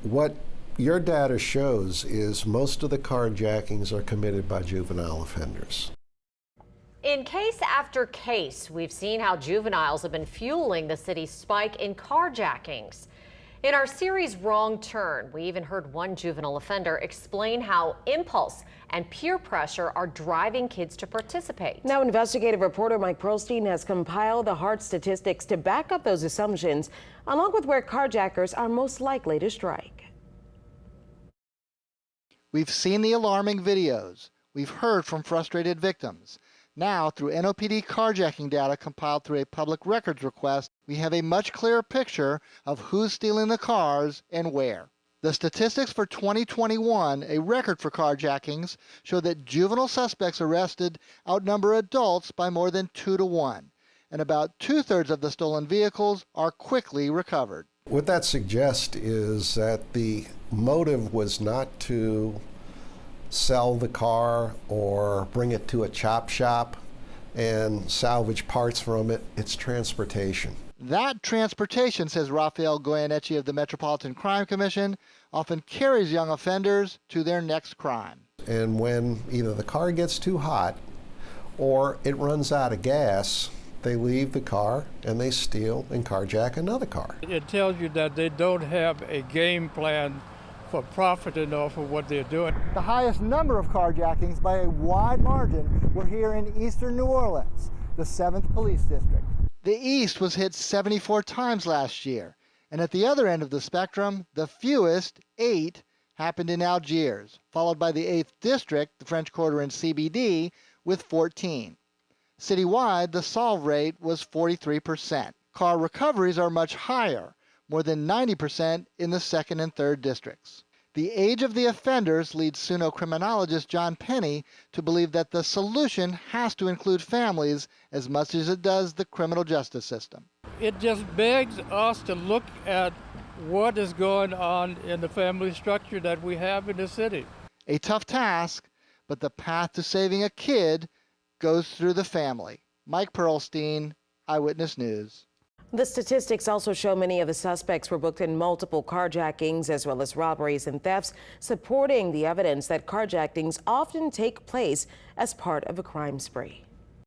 what your data shows is most of the carjackings are committed by juvenile offenders. In case after case, we've seen how juveniles have been fueling the city's spike in carjackings. In our series Wrong Turn, we even heard one juvenile offender explain how impulse and peer pressure are driving kids to participate. Now, investigative reporter Mike-Perlstein has compiled the hard statistics to back up those assumptions, along with where carjackers are most likely to strike. We've seen the alarming videos. We've heard from frustrated victims. Now, through NOPD carjacking data compiled through a public records request, we have a much clearer picture of who's stealing the cars and where. The statistics for 2021, a record for carjackings, show that juvenile suspects arrested outnumber adults by more than 2 to 1, and about 2/3 of the stolen vehicles are quickly recovered. What that suggests is that the motive was not to sell the car or bring it to a chop shop and salvage parts from it. It's transportation. That transportation, says Rafael Goyeneche of the Metropolitan Crime Commission, often carries young offenders to their next crime. And when either the car gets too hot or it runs out of gas, they leave the car and they steal and carjack another car. It tells you that they don't have a game plan for profiting off of what they're doing. The highest number of carjackings by a wide margin were here in eastern New Orleans, the 7th Police District. The East was hit 74 times last year, and at the other end of the spectrum, the fewest, 8, happened in Algiers, followed by the 8th District, the French Quarter and CBD, with 14. Citywide, the solve rate was 43%. Car recoveries are much higher, more than 90% in the 2nd and 3rd districts. The age of the offenders leads Suno criminologist John Penny to believe that the solution has to include families as much as it does the criminal justice system. It just begs us to look at what is going on in the family structure that we have in the city. A tough task, but the path to saving a kid goes through the family. Mike Perlstein, Eyewitness News. The statistics also show many of the suspects were booked in multiple carjackings as well as robberies and thefts, supporting the evidence that carjackings often take place as part of a crime spree.